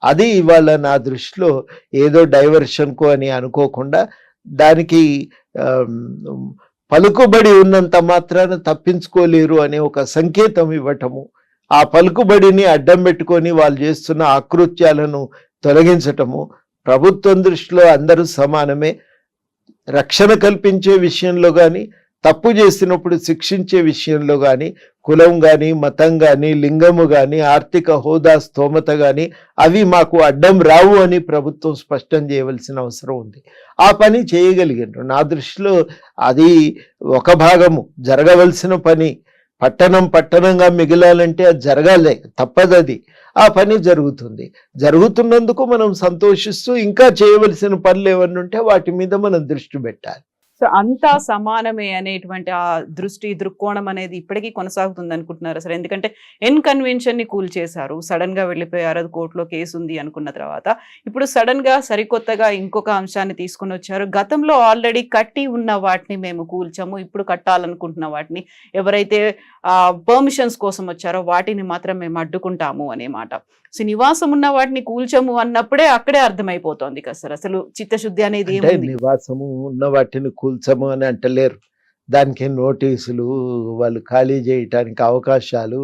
అది ఇవాళ నా దృష్టిలో ఏదో డైవర్షన్కు అని అనుకోకుండా దానికి పలుకుబడి ఉన్నంత మాత్రాన తప్పించుకోలేరు అనే ఒక సంకేతం ఇవ్వటము, ఆ పలుకుబడిని అడ్డం పెట్టుకొని వాళ్ళు చేస్తున్న ఆకృత్యాలను తొలగించటము. ప్రభుత్వం దృష్టిలో అందరూ సమానమే, రక్షణ కల్పించే విషయంలో కానీ, తప్పు చేసినప్పుడు శిక్షించే విషయంలో కానీ, కులం కానీ, మతం కానీ, లింగము కానీ, ఆర్థిక హోదా, స్తోమత కానీ అవి మాకు అడ్డం రావు అని ప్రభుత్వం స్పష్టం చేయవలసిన అవసరం ఉంది. ఆ పని చేయగలిగారు. నా దృష్టిలో అది ఒక భాగము, జరగవలసిన పని. పట్టణంగా మిగిలాలంటే అది జరగాలే, తప్పదది. ఆ పని జరుగుతుంది. జరుగుతున్నందుకు మనం సంతోషిస్తూ ఇంకా చేయవలసిన పనులు ఏమన్నా ఉంటే వాటి మీద మనం దృష్టి పెట్టాలి. సో అంతా సమానమే అనేటువంటి ఆ దృక్కోణం అనేది ఇప్పటికీ కొనసాగుతుంది అనుకుంటున్నారు సార్? ఎందుకంటే కన్వెన్షన్ ని కూల్చేశారు, సడన్ గా వెళ్ళిపోయారు, అది కోర్టులో కేసు ఉంది అనుకున్న తర్వాత ఇప్పుడు సడన్ గా సరికొత్తగా ఇంకొక అంశాన్ని తీసుకుని వచ్చారు. గతంలో ఆల్రెడీ కట్టి ఉన్న వాటిని మేము కూల్చాము, ఇప్పుడు కట్టాలనుకుంటున్న వాటిని ఎవరైతే పర్మిషన్స్ కోసం వచ్చారో వాటిని మాత్రం మేము అడ్డుకుంటాము అనే మాట. సో నివాసం ఉన్న వాటిని కూల్చము అన్నప్పుడే అక్కడే అర్థమైపోతోంది కదా సార్ అసలు చిత్తశుద్ధి అనేది. నివాసము ఉన్న వాటిని కూల్చము అని అంటలేరు, దానికి నోటీసులు, వాళ్ళు ఖాళీ చేయటానికి అవకాశాలు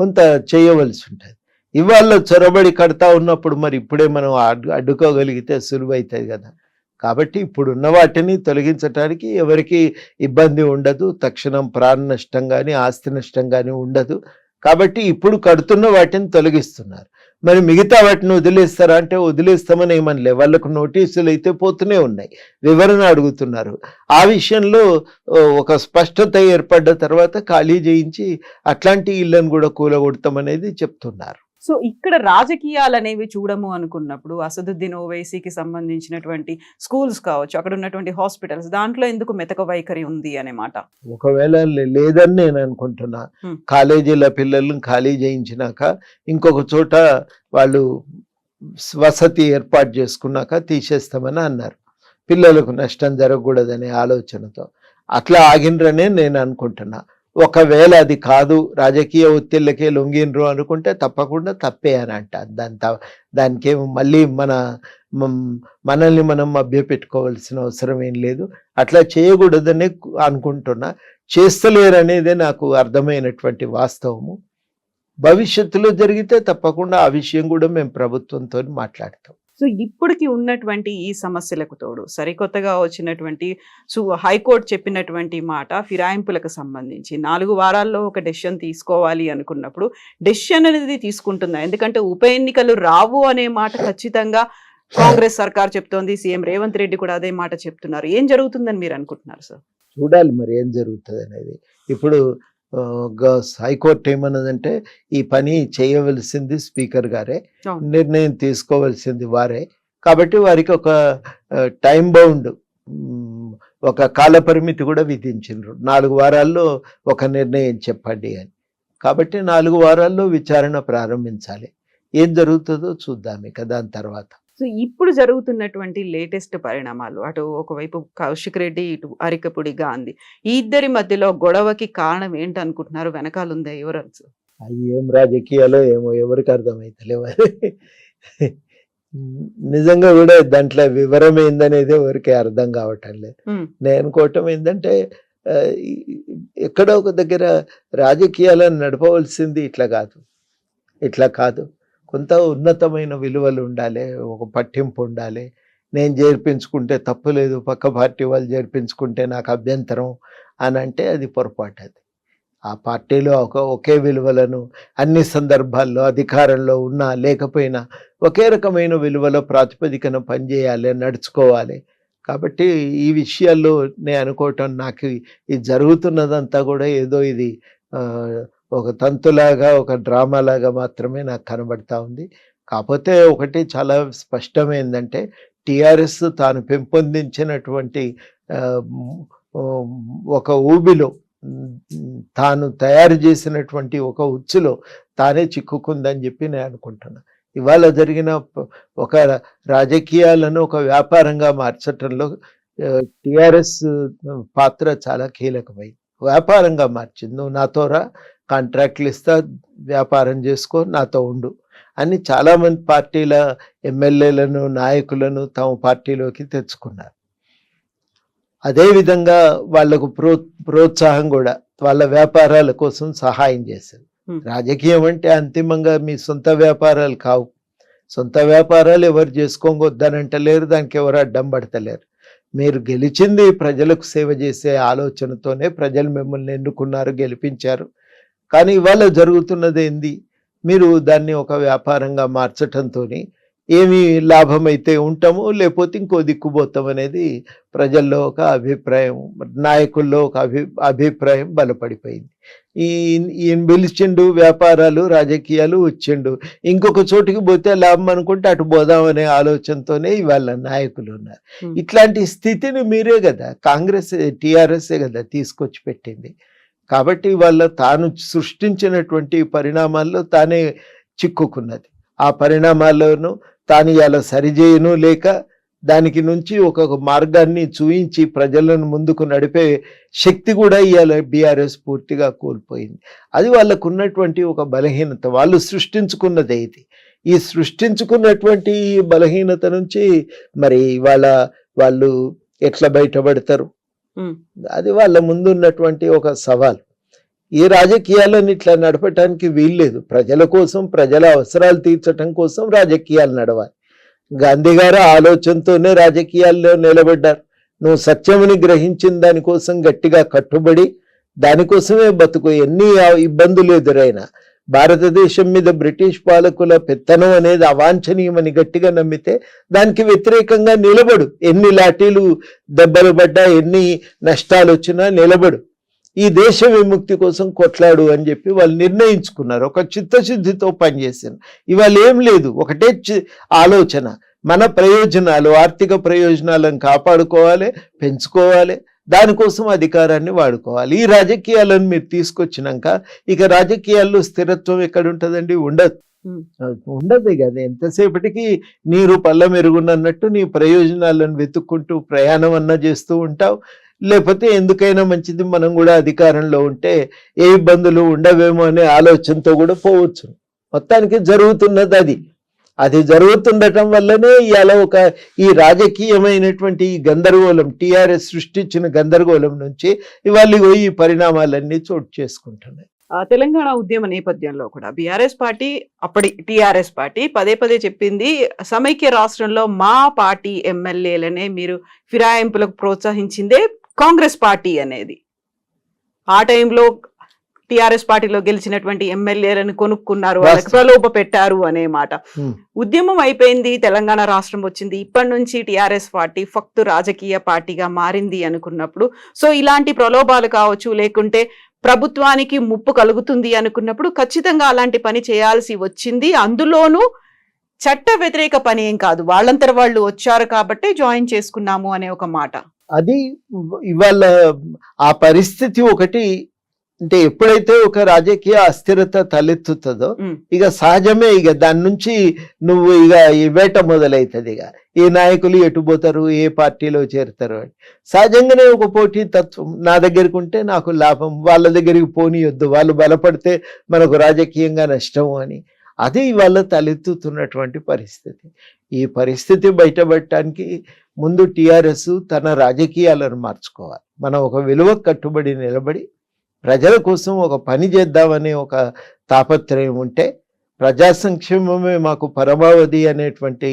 కొంత చేయవలసి ఉంటుంది. ఇవాళ చొరబడి కడతా ఉన్నప్పుడు మరి ఇప్పుడే మనం అడ్డుకోగలిగితే సులువైతుంది కదా. కాబట్టి ఇప్పుడున్న వాటిని తొలగించడానికి ఎవరికి ఇబ్బంది ఉండదు, తక్షణం ప్రాణ నష్టం కానీ ఆస్తి నష్టం కానీ ఉండదు. కాబట్టి ఇప్పుడు కడుతున్న వాటిని తొలగిస్తున్నారు. మరి మిగతా వాటిని వదిలేస్తారా అంటే వదిలేస్తామని ఏమనలే, వాళ్ళకు నోటీసులు అయితే పోతూనే ఉన్నాయి, వివరణ అడుగుతున్నారు. ఆ విషయంలో ఒక స్పష్టత ఏర్పడ్డ తర్వాత ఖాళీ చేయించి అట్లాంటి ఇళ్లను కూడా కూలగొడతామనేది చెప్తున్నారు. సో ఇక్కడ రాజకీయాలు అనేవి చూడము అనుకున్నప్పుడు అసదుద్దీన్ ఓవైసీకి సంబంధించినటువంటి స్కూల్స్ కావచ్చు, అక్కడ ఉన్నటువంటి హాస్పిటల్స్, దాంట్లో ఎందుకు మెతక వైఖరి ఉంది అనే మాట. ఒకవేళ లేదని నేను అనుకుంటున్నా. కాలేజీల పిల్లలను ఖాళీ చేయించినాక ఇంకొక చోట వాళ్ళు వసతి ఏర్పాటు చేసుకున్నాక తీసేస్తామని అన్నారు, పిల్లలకు నష్టం జరగకూడదనే ఆలోచనతో. అట్లా ఆగినరనే నేను అనుకుంటున్నా. ఒకవేళ అది కాదు, రాజకీయ ఒత్తిళ్ళకే లొంగినరు అనుకుంటే తప్పకుండా తప్పే అని అంట. దానికేమో మళ్ళీ మనల్ని మనం మభ్యపెట్టుకోవాల్సిన అవసరం ఏం లేదు. అట్లా చేయకూడదనే అనుకుంటున్నా. చేస్తలేరు అనేదే నాకు అర్థమైనటువంటి వాస్తవము. భవిష్యత్తులో జరిగితే తప్పకుండా ఆ విషయం కూడా మేము ప్రభుత్వంతో మాట్లాడతాం. సో ఇప్పటికి ఉన్నటువంటి ఈ సమస్యలకు తోడు సరికొత్తగా వచ్చినటువంటి హైకోర్టు చెప్పినటువంటి మాట ఫిరాయింపులకు సంబంధించి 4 వారాల్లో ఒక డెసిషన్ తీసుకోవాలి అనుకున్నప్పుడు డెసిషన్ అనేది తీసుకుంటుందా? ఎందుకంటే ఉప ఎన్నికలు రావు అనే మాట ఖచ్చితంగా కాంగ్రెస్ సర్కార్ చెప్తోంది, సీఎం రేవంత్ రెడ్డి కూడా అదే మాట చెప్తున్నారు. ఏం జరుగుతుందని మీరు అనుకుంటున్నారు సార్? చూడాలి మరి ఏం జరుగుతుంది అనేది. ఇప్పుడు హైకోర్టు ఏమన్నదంటే ఈ పని చేయవలసింది స్పీకర్ గారే, నిర్ణయం తీసుకోవలసింది వారే. కాబట్టి వారికి ఒక టైం బౌండ్, ఒక కాల పరిమితి కూడా విధించారు. 4 వారాల్లో ఒక నిర్ణయం చెప్పండి అని. కాబట్టి 4 వారాల్లో విచారణ ప్రారంభించాలి. ఏం జరుగుతుందో చూద్దాం ఇక దాని తర్వాత. సో ఇప్పుడు జరుగుతున్నటువంటి లేటెస్ట్ పరిణామాలు, అటు ఒకవైపు కౌశిక్ రెడ్డి, ఇటు అరికపుడి గాంధీ, ఈ ఇద్దరి మధ్యలో గొడవకి కారణం ఏంటనుకుంటున్నారు? వెనకాల ఉందా ఎవరు? ఏం రాజకీయాలో ఏమో ఎవరికి అర్థమైతలేవు. నిజంగా కూడా దాంట్లో వివరం ఏందనేది ఎవరికి అర్థం కావటం లేదు. నేను అనుకోవటం ఏంటంటే ఎక్కడో ఒక దగ్గర రాజకీయాలను నడపవలసింది ఇట్లా కాదు. కొంత ఉన్నతమైన విలువలు ఉండాలి, ఒక పట్టింపు ఉండాలి. నేను చేర్పించుకుంటే తప్పు లేదు, పక్క పార్టీ వాళ్ళు చేర్పించుకుంటే నాకు అభ్యంతరం అని అంటే అది పొరపాటు. అది ఆ పార్టీలో ఒకే విలువలను అన్ని సందర్భాల్లో అధికారంలో ఉన్నా లేకపోయినా ఒకే రకమైన విలువల ప్రాతిపదికన పనిచేయాలి, నడుచుకోవాలి. కాబట్టి ఈ విషయాల్లో నేను అనుకోవటం, నాకు ఇది జరుగుతున్నదంతా కూడా ఏదో ఇది ఒక తంతులాగా, ఒక డ్రామాలాగా మాత్రమే నాకు కనబడతా ఉంది. కాకపోతే ఒకటి చాలా స్పష్టమైందంటే టిఆర్ఎస్ తాను పెంపొందించినటువంటి ఒక ఊబిలో, తాను తయారు చేసినటువంటి ఒక ఉచ్చులో తానే చిక్కుకుందని చెప్పి నేను అనుకుంటున్నా. ఇవాళ జరిగిన ఒక రాజకీయాలను ఒక వ్యాపారంగా మార్చటంలో టిఆర్ఎస్ పాత్ర చాలా కీలకమైంది. వ్యాపారంగా మార్చింది. నువ్వు నాతో రా, కాంట్రాక్ట్లు ఇస్తా, వ్యాపారం చేసుకో, నాతో ఉండు అని చాలామంది పార్టీల ఎమ్మెల్యేలను నాయకులను తమ పార్టీలోకి తెచ్చుకున్నారు. అదేవిధంగా వాళ్లకు ప్రోత్సాహం కూడా వాళ్ళ వ్యాపారాల కోసం సహాయం చేశారు. రాజకీయం అంటే అంతిమంగా మీ సొంత వ్యాపారాలు కావు. సొంత వ్యాపారాలు ఎవరు చేసుకోవద్దనంటలేరు, దానికి ఎవరు అడ్డం పడతలేరు. మీరు గెలిచింది ప్రజలకు సేవ చేసే ఆలోచనతోనే ప్రజలు మిమ్మల్ని ఎన్నుకున్నారు, గెలిపించారు. కానీ ఇవాళ జరుగుతున్నది ఏంది, మీరు దాన్ని ఒక వ్యాపారంగా మార్చటంతో ఏమి లాభమైతే ఉంటాము, లేకపోతే ఇంకో దిక్కుపోతాం అనేది ప్రజల్లో ఒక అభిప్రాయం, నాయకుల్లో ఒక అభిప్రాయం బలపడిపోయింది. ఈయన పిలిచిండు, వ్యాపారాలు రాజకీయాలు వచ్చిండు, ఇంకొక చోటికి పోతే లాభం అనుకుంటే అటు పోదామనే ఆలోచనతోనే ఇవాళ నాయకులు ఉన్నారు. ఇట్లాంటి స్థితిని మీరే కదా, కాంగ్రెస్ టీఆర్ఎస్ఏ కదా తీసుకొచ్చి పెట్టింది. కాబట్టి వాళ్ళ తాను సృష్టించినటువంటి పరిణామాల్లో తానే చిక్కుకున్నది. ఆ పరిణామాలను తాను ఇలా సరిచేయను లేక దానికి నుంచి ఒక మార్గాన్ని చూయించి ప్రజలను ముందుకు నడిపే శక్తి కూడా ఇవాళ బీఆర్ఎస్ పూర్తిగా కోల్పోయింది. అది వాళ్ళకు ఉన్నటువంటి ఒక బలహీనత, వాళ్ళు సృష్టించుకున్నదే ఇది. ఈ సృష్టించుకున్నటువంటి బలహీనత నుంచి మరి వాళ్ళు ఎట్లా బయటపడతారు, అది వాళ్ళ ముందున్నటువంటి ఒక సవాల్. ఈ రాజకీయాలను ఇట్లా నడపటానికి వీల్లేదు. ప్రజల కోసం, ప్రజల అవసరాలు తీర్చడం కోసం రాజకీయాలు నడవాలి. గాంధీ గారు ఆలోచనతోనే రాజకీయాల్లో నిలబడ్డారు. నువ్వు సత్యముని గ్రహించిన దానికోసం గట్టిగా కట్టుబడి దానికోసమే బతుకు. ఎన్ని ఇబ్బందులు ఎదురైనా భారతదేశం మీద బ్రిటిష్ పాలకుల పెత్తనం అనేది అవాంఛనీయమని గట్టిగా నమ్మితే దానికి వ్యతిరేకంగా నిలబడు. ఎన్ని లాఠీలు దెబ్బలు పడ్డా, ఎన్ని నష్టాలు వచ్చినా నిలబడు. ఈ దేశ విముక్తి కోసం కొట్లాడు అని చెప్పి వాళ్ళు నిర్ణయించుకున్నారు. ఒక చిత్తశుద్ధితో పనిచేసారు. ఇవాళ ఏం లేదు, ఒకటే ఆలోచన, మన ప్రయోజనాలు, ఆర్థిక ప్రయోజనాలను కాపాడుకోవాలి, పెంచుకోవాలి, దానికోసం అధికారాన్ని వాడుకోవాలి. ఈ రాజకీయాలను మీరు తీసుకొచ్చినాక ఇక రాజకీయాల్లో స్థిరత్వం ఎక్కడ ఉంటుందండి? ఉండదు కదా. ఎంతసేపటికి నీరు పళ్ళ మెరుగునన్నట్టు నీ ప్రయోజనాలను వెతుక్కుంటూ ప్రయాణం అన్నా చేస్తూ ఉంటావు. లేకపోతే ఎందుకైనా మంచిది మనం కూడా అధికారంలో ఉంటే ఏ ఇబ్బందులు ఉండవేమో అనే ఆలోచనతో కూడా పోవచ్చు. మొత్తానికి జరుగుతున్నది అది జరుగుతుండటం వల్లనే ఇవాళ ఈ రాజకీయమైనటువంటి ఈ గందరగోళం, టీఆర్ఎస్ సృష్టించిన గందరగోళం నుంచి ఇవాళ ఈ పరిణామాలన్నీ చోటు చేసుకుంటున్నాయి. తెలంగాణ ఉద్యమ నేపథ్యంలో కూడా బీఆర్ఎస్ పార్టీ, అప్పటి టీఆర్ఎస్ పార్టీ పదే పదే చెప్పింది, సమైక్య రాష్ట్రంలో మా పార్టీ ఎమ్మెల్యేలనే మీరు ఫిరాయింపులకు ప్రోత్సహించిందే కాంగ్రెస్ పార్టీ అనేది. ఆ టైంలో టీఆర్ఎస్ పార్టీలో గెలిచినటువంటి ఎమ్మెల్యేలను కొనుక్కున్నారు, వాళ్ళకి ప్రలోభ పెట్టారు అనే మాట. ఉద్యమం అయిపోయింది, తెలంగాణ రాష్ట్రం వచ్చింది, ఇప్పటి నుంచి టీఆర్ఎస్ పార్టీ ఫక్తు రాజకీయ పార్టీగా మారింది అనుకున్నప్పుడు, సో ఇలాంటి ప్రలోభాలు కావచ్చు, లేకుంటే ప్రభుత్వానికి ముప్పు కలుగుతుంది అనుకున్నప్పుడు ఖచ్చితంగా అలాంటి పని చేయాల్సి వచ్చింది. అందులోనూ చట్ట వ్యతిరేక పని ఏం కాదు, వాళ్ళంతర వాళ్ళు వచ్చారు కాబట్టి జాయిన్ చేసుకున్నాము అనే ఒక మాట. అది ఇవాళ ఆ పరిస్థితి ఒకటి. అంటే ఎప్పుడైతే ఒక రాజకీయ అస్థిరత తలెత్తుతుందో ఇక సహజమే, ఇక దాని నుంచి నువ్వు ఇక ఈ వేట మొదలవుతుంది. ఇక ఏ నాయకులు ఎటు పోతారు, ఏ పార్టీలో చేరుతారు అని సహజంగానే ఒక పోటీ తత్వం. నా దగ్గరికి ఉంటే నాకు లాభం, వాళ్ళ దగ్గరికి పోనీయొద్దు, వాళ్ళు బలపడితే మనకు రాజకీయంగా నష్టము అని, అది ఇవాళ తలెత్తుతున్నటువంటి పరిస్థితి. ఈ పరిస్థితి బయటపడటానికి ముందు టీఆర్ఎస్ తన రాజకీయాలను మార్చుకోవాలి. మనం ఒక విలువ కట్టుబడి నిలబడి ప్రజల కోసం ఒక పని చేద్దామనే ఒక తాపత్రయం ఉంటే, ప్రజా సంక్షేమమే మాకు పరమావధి అనేటువంటి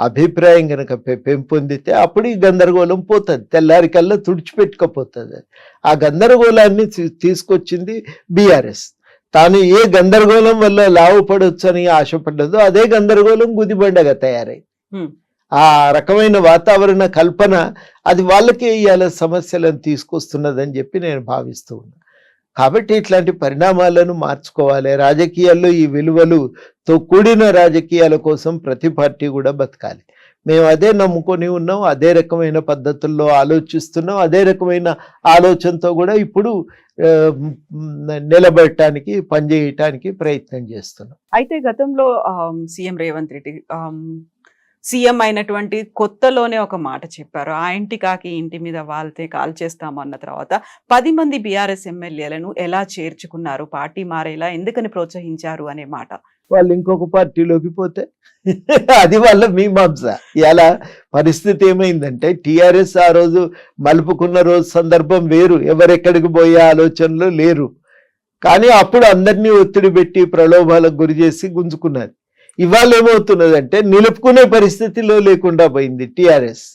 అభిప్రాయం కనుక పెంపొందితే అప్పుడు ఈ గందరగోళం పోతుంది, తెల్లారికల్లా తుడిచిపెట్టుకపోతుంది. ఆ గందరగోళాన్ని తీసుకొచ్చింది బీఆర్ఎస్. తాను ఏ గందరగోళం వల్ల లాభపడవచ్చు అని ఆశపడ్డదో అదే గందరగోళం గుదిబండగా తయారైంది. ఆ రకమైన వాతావరణ కల్పన అది వాళ్ళకే ఇవాళ సమస్యలను తీసుకొస్తున్నదని చెప్పి నేను భావిస్తూ ఉన్నాను. కాబట్టి ఇట్లాంటి పరిణామాలను మార్చుకోవాలి. రాజకీయాల్లో ఈ విలువలుతో కూడిన రాజకీయాల కోసం ప్రతి పార్టీ కూడా బతకాలి. మేము అదే నమ్ముకొని ఉన్నాం, అదే రకమైన పద్ధతుల్లో ఆలోచిస్తున్నాం, అదే రకమైన ఆలోచనతో కూడా ఇప్పుడు నిలబడటానికి, పనిచేయటానికి ప్రయత్నం చేస్తున్నాం. అయితే గతంలో సీఎం రేవంత్ రెడ్డి సీఎం అయినటువంటి కొత్తలోనే ఒక మాట చెప్పారు. ఆ ఇంటి కాకి ఇంటి మీద వాళ్తే కాల్చేస్తాము అన్న తర్వాత 10 మంది బీఆర్ఎస్ ఎమ్మెల్యేలను ఎలా చేర్చుకున్నారు, పార్టీ మారేలా ఎందుకని ప్రోత్సహించారు అనే మాట. వాళ్ళు ఇంకొక పార్టీలోకి పోతే అది వాళ్ళ మీమాంస. ఇలా పరిస్థితి ఏమైందంటే టిఆర్ఎస్ ఆ రోజు మలుపుకున్న రోజు సందర్భం వేరు, ఎవరెక్కడికి పోయే ఆలోచనలు లేరు. కానీ అప్పుడు అందరినీ ఒత్తిడి పెట్టి ప్రలోభాలకు గురి చేసి గుంజుకున్నది. ఇవాళ ఏమవుతున్నదంటే నిలుపుకునే పరిస్థితిలో లేకుండా పోయింది టిఆర్ఎస్.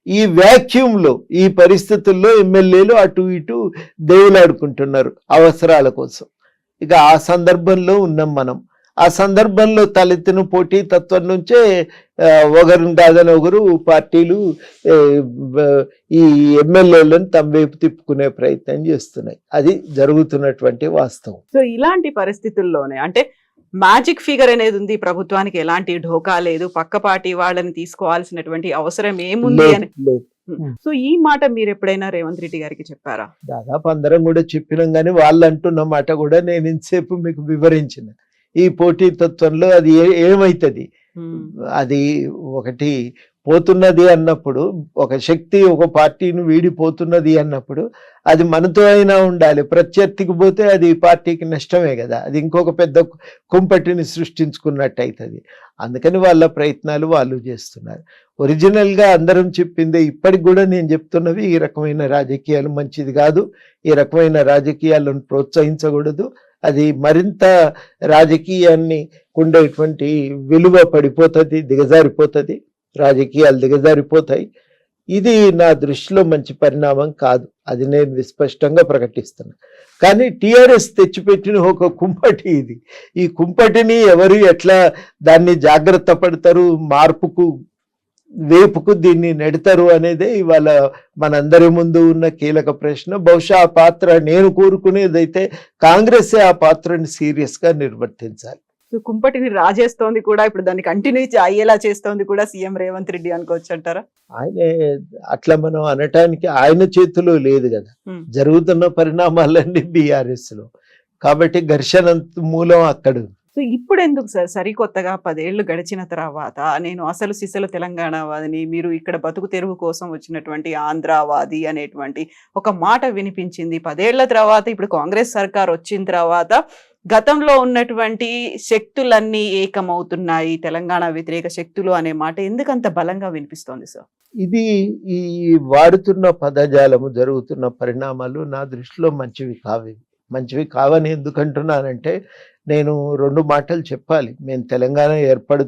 ఈ వ్యాక్యూమ్ లో ఈ పరిస్థితుల్లో ఎమ్మెల్యేలు అటు ఇటు దేవులాడుకుంటున్నారు అవసరాల కోసం. ఇక ఆ సందర్భంలో ఉన్నాం మనం. ఆ సందర్భంలో తలెత్తిన పోటీ తత్వం నుంచే ఒకరిని కాదని ఒకరు పార్టీలు ఈ ఎమ్మెల్యేలను తమ వైపు తిప్పుకునే ప్రయత్నం చేస్తున్నాయి. అది జరుగుతున్నటువంటి వాస్తవం. సో ఇలాంటి పరిస్థితుల్లోనే అంటే మ్యాజిక్ ఫిగర్ అనేది ఉంది ప్రభుత్వానికి, ఎలాంటి ఢోకా లేదు, పక్క పార్టీ వాళ్ళని తీసుకోవాల్సినటువంటి అవసరం ఏముంది అని. సో ఈ మాట మీరు ఎప్పుడైనా రేవంత్ రెడ్డి గారికి చెప్పారా? దాదాపు అందరం కూడా చెప్పినాం, కానీ వాళ్ళు అంటున్న మాట కూడా నేను ఇంతసేపు మీకు వివరించిన. ఈ పోటీ తత్వంలో అది ఏమైతుంది, అది ఒకటి పోతున్నది అన్నప్పుడు, ఒక శక్తి ఒక పార్టీని వీడిపోతున్నది అన్నప్పుడు అది మనతో అయినా ఉండాలి. ప్రత్యర్థికి పోతే అది పార్టీకి నష్టమే కదా, అది ఇంకొక పెద్ద కుంపటిని సృష్టించుకున్నట్టు అవుతుంది. అందుకని వాళ్ళ ప్రయత్నాలు వాళ్ళు చేస్తున్నారు. ఒరిజినల్గా అందరం చెప్పిందే ఇప్పటికి కూడా నేను చెప్తున్నవి, ఈ రకమైన రాజకీయాలు మంచిది కాదు, ఈ రకమైన రాజకీయాలను ప్రోత్సహించకూడదు. అది మరింత రాజకీయాన్ని ఉండేటువంటి విలువ పడిపోతుంది, దిగజారిపోతుంది, రాజకీయాలు దిగజారిపోతాయి. ఇది నా దృష్టిలో మంచి పరిణామం కాదు, అది నేను విస్పష్టంగా ప్రకటిస్తున్నా. కానీ టిఆర్ఎస్ తెచ్చిపెట్టిన ఒక కుంపటి ఇది. ఈ కుంపటిని ఎవరు ఎట్లా దాన్ని జాగ్రత్త పడతారు, మార్పుకు వేపుకు దీన్ని నెడతారు అనేదే ఇవాళ మనందరి ముందు ఉన్న కీలక ప్రశ్న. బహుశా ఆ పాత్ర నేను కోరుకునేదైతే కాంగ్రెస్ ఆ పాత్రని సీరియస్ గా నిర్వర్తించాలి. కుంపటిని రాజేస్తోంది కూడా, ఇప్పుడు దాన్ని కంటిన్యూ అయ్యేలా చేస్తోంది కూడా సీఎం రేవంత్ రెడ్డి అనుకోవచ్చు అంటారా? ఆయనే అట్లా మనం అనటానికి ఆయన చేతిలో లేదు కదా, జరుగుతున్న పరిణామాలన్నీ బీఆర్ఎస్ లో. కాబట్టి ఘర్షణ మూలం అక్కడ. సో ఇప్పుడు ఎందుకు సార్ సరికొత్తగా 10 ఏళ్ళు గడిచిన తర్వాత నేను అసలు సిసలు తెలంగాణవాదిని, మీరు ఇక్కడ బతుకు తెరువు కోసం వచ్చినటువంటి ఆంధ్రావాది అనేటువంటి ఒక మాట వినిపించింది. 10 ఏళ్ల తర్వాత ఇప్పుడు కాంగ్రెస్ సర్కార్ వచ్చిన తర్వాత గతంలో ఉన్నటువంటి శక్తులన్నీ ఏకమవుతున్నాయి, తెలంగాణ వ్యతిరేక శక్తులు అనే మాట ఎందుకంత బలంగా వినిపిస్తోంది సార్? ఇది ఈ వాడుతున్న పదజాలము, జరుగుతున్న పరిణామాలు నా దృష్టిలో మంచివి కావని ఎందుకంటున్నానంటే, నేను 2 మాటలు చెప్పాలి. మేము తెలంగాణ ఏర్పడు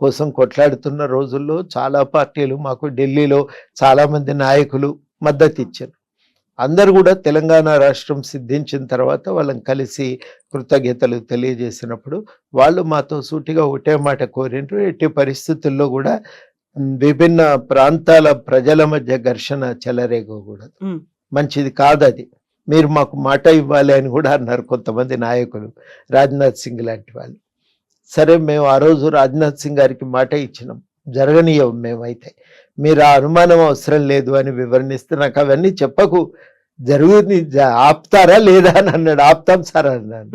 కోసం కొట్లాడుతున్న రోజుల్లో చాలా పార్టీలు మాకు ఢిల్లీలో చాలామంది నాయకులు మద్దతు ఇచ్చారు. అందరు కూడా తెలంగాణ రాష్ట్రం సిద్ధించిన తర్వాత వాళ్ళని కలిసి కృతజ్ఞతలు తెలియజేసినప్పుడు వాళ్ళు మాతో సూటిగా ఒకటే మాట కోరిండ్రు, ఎట్టి పరిస్థితుల్లో కూడా విభిన్న ప్రాంతాల ప్రజల మధ్య ఘర్షణ చెలరేగకూడదు, మంచిది కాదు అది, మీరు మాకు మాట ఇవ్వాలి అని కూడా అన్నారు కొంతమంది నాయకులు, రాజ్నాథ్ సింగ్ లాంటి వాళ్ళు. సరే, మేము ఆ రోజు రాజ్నాథ్ సింగ్ గారికి మాట ఇచ్చినాం, జరగనీయం మేమైతే, మీరు ఆ అనుమానం అవసరం లేదు అని వివరణిస్తే, నాకు అవన్నీ చెప్పకు, జరుగుని ఆపుతారా లేదా అని అన్నాడు. ఆపుతాం సార్ అన్నాను.